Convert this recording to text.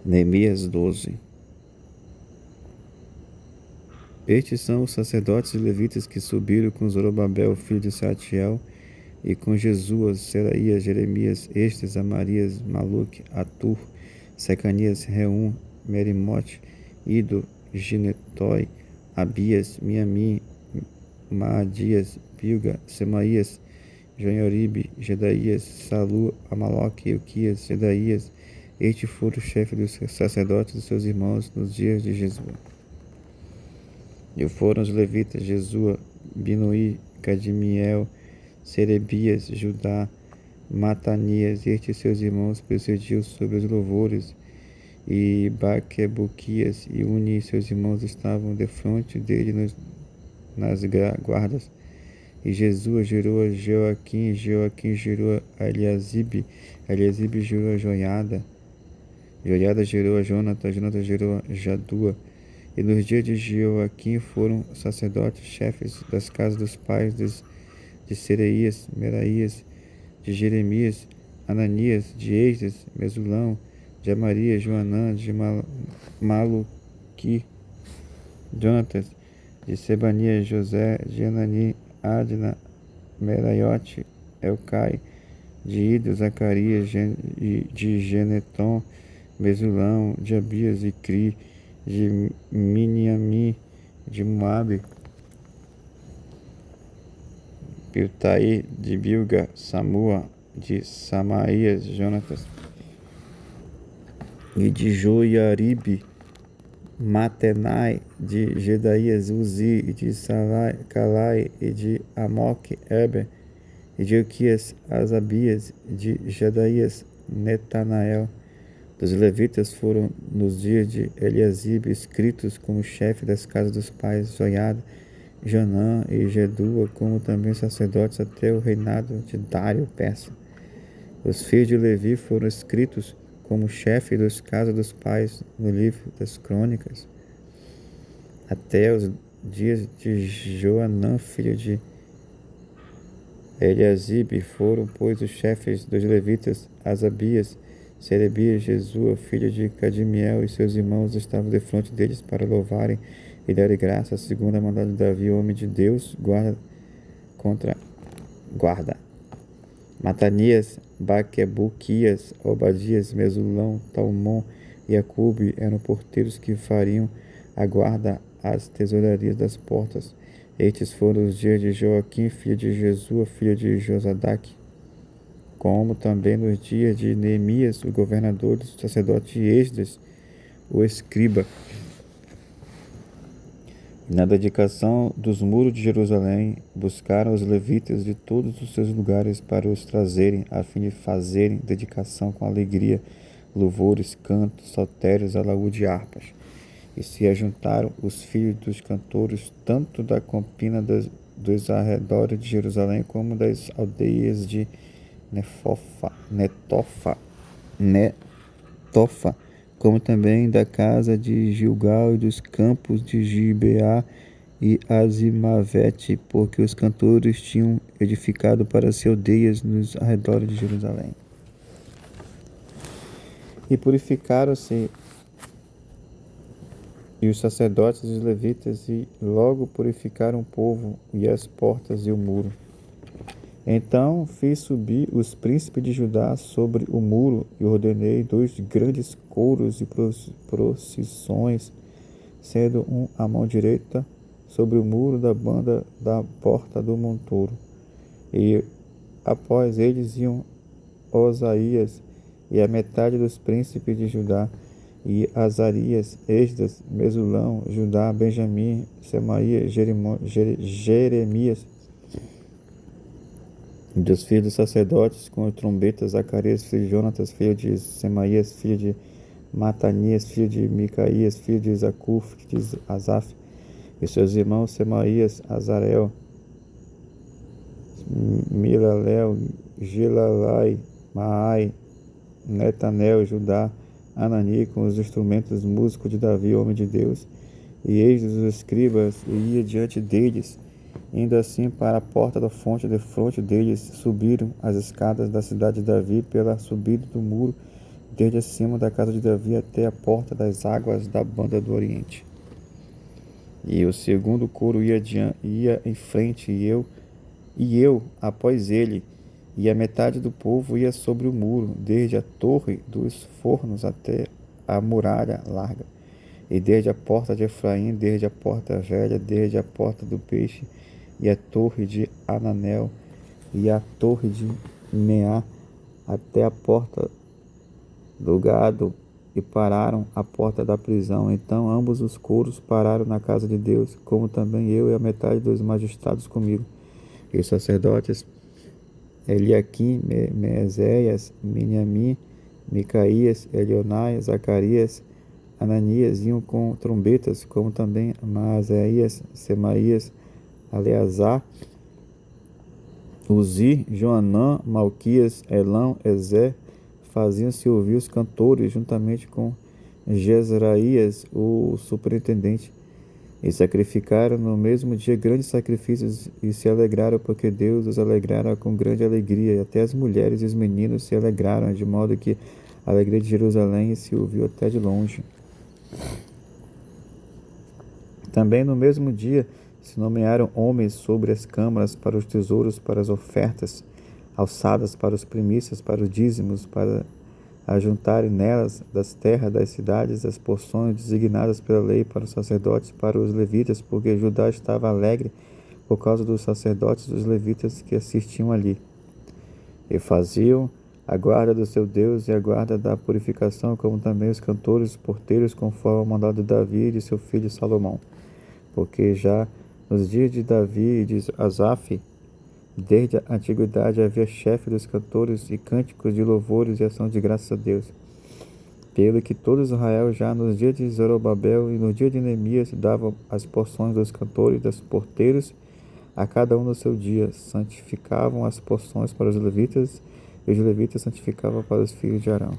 Neemias 12. Estes são os sacerdotes e levitas que subiram com Zorobabel, filho de Sealtiel, e com Jesuas, Seraías, Jeremias, Estes, Amarias, Maluque, Atur, Secanias, Reum, Merimote, Ido, Ginetói, Abias, Miamim, Maadias, Bilga, Semaías, Joioribe, Jedaías, Salu, Amaloque, Euquias, Jedaías. Estes foram os chefes dos sacerdotes dos seus irmãos nos dias de Jesua. E foram os levitas Jesua, Binuí, Cadimiel, Serebias, Judá, Matanias, e estes seus irmãos precediam sobre os louvores, e Baquebuquias e Uni e seus irmãos estavam defronte dele nas guardas. E Jesua gerou a Joaquim, Joaquim gerou a Eliasibe, Eliasibe gerou a Joiada, Joiada gerou a Jonathan, Jonathan gerou a Jadua. E nos dias de Joaquim foram sacerdotes, chefes das casas dos pais de Sereías, Meraías, de Jeremias, Ananias, de Esdras, Mesulão, de Amarias, Joanã, de Maluqui, Jonatas, de Sebanias, José, de Anani, Adna, Meraiote, Elcai, de Ido, Zacarias, de Geneton, Mesulão, de Abias e Cri, de Miniami, de Moabe, Piltai, de Bilga, Samua, de Samaías, Jonatas, e de Joiaribe, Matenai, de Jedaías, Uzi, e de Calai, e de Amoque, Eber, e de Euquias, Asabias, de Jedaías, Netanael. Dos levitas foram nos dias de Eliasibe escritos como chefe das casas dos pais Joiada, Janã e Jedua, como também sacerdotes até o reinado de Dário persa. Os filhos de Levi foram escritos como chefe das casas dos pais no livro das crônicas, até os dias de Joanã, filho de Eliasibe. Foram, pois, os chefes dos levitas, Asabias, Serebias, Jesua, filho de Cadimiel, e seus irmãos estavam defronte deles para louvarem e darem graça, segundo a mandado de Davi, homem de Deus, guarda. Matanias, Baquebuquias, Obadias, Mesulão, Talmon e Acube eram porteiros que fariam a guarda às tesourarias das portas. Estes foram os dias de Joaquim, filho de Jesua, filho de Josadaque, como também nos dias de Neemias, o governador, do sacerdote Esdras, o escriba. Na dedicação dos muros de Jerusalém, buscaram os levitas de todos os seus lugares para os trazerem, a fim de fazerem dedicação com alegria, louvores, cantos, saltérios, alaúde e harpas. E se ajuntaram os filhos dos cantores, tanto da campina dos arredores de Jerusalém, como das aldeias de Netofa, como também da casa de Gilgal e dos campos de Gibeá e Azimavete, porque os cantores tinham edificado para si aldeias nos arredores de Jerusalém. E purificaram-se e os sacerdotes e os levitas, e logo purificaram o povo e as portas e o muro. Então fiz subir os príncipes de Judá sobre o muro e ordenei 2 grandes couros e procissões, sendo um à mão direita sobre o muro da banda da porta do montouro. E após eles iam Osaías e a metade dos príncipes de Judá, e Azarias, Esdras, Mesulão, Judá, Benjamim, Semaías, Jeremias, dos filhos dos sacerdotes, com trombetas, Zacarias, filho de Jonatas, filho de Semaías, filho de Matanias, filho de Micaías, filho de Zacur, filho de Asaf, e seus irmãos Semaías, Azarel, Milalel, Gilalai, Maai, Netanel, Judá, Anani, com os instrumentos músicos de Davi, homem de Deus, e eis os escribas, e ia diante deles. Indo assim para a porta da fonte, defronte deles, subiram as escadas da cidade de Davi pela subida do muro, desde acima da casa de Davi até a porta das águas da banda do Oriente. E o segundo coro ia em frente, e eu após ele, e a metade do povo ia sobre o muro, desde a torre dos fornos até a muralha larga, e desde a porta de Efraim, desde a porta velha, desde a porta do peixe, e a torre de Ananel, e a torre de Meá, até a porta do gado, e pararam à porta da prisão. Então ambos os coros pararam na casa de Deus, como também eu e a metade dos magistrados comigo. E os sacerdotes Eliaquim, Meséias, Miniamim, Micaías, Elionai, Zacarias, Ananias iam com trombetas, como também Maaséias, Semaías, Eleazar, Uzi, Joanã, Malquias, Elão, Ezé, faziam-se ouvir os cantores, juntamente com Jezraías, o superintendente. E sacrificaram no mesmo dia grandes sacrifícios e se alegraram, porque Deus os alegrara com grande alegria. E até as mulheres e os meninos se alegraram, de modo que a alegria de Jerusalém se ouviu até de longe. Também no mesmo dia se nomearam homens sobre as câmaras para os tesouros, para as ofertas, alçadas para os primícias, para os dízimos, para ajuntarem nelas das terras das cidades as porções designadas pela lei para os sacerdotes, para os levitas, porque Judá estava alegre por causa dos sacerdotes e dos levitas que assistiam ali. E faziam a guarda do seu Deus e a guarda da purificação, como também os cantores, os porteiros, conforme o mandado de Davi e de seu filho Salomão. Porque já nos dias de Davi e de Asaf, desde a antiguidade havia chefe dos cantores e cânticos de louvores e ação de graças a Deus. Pelo que todo Israel, já nos dias de Zorobabel e no dia de Neemias, dava as porções dos cantores e dos porteiros, a cada um no seu dia, santificavam as porções para os levitas, e os levitas santificavam para os filhos de Arão.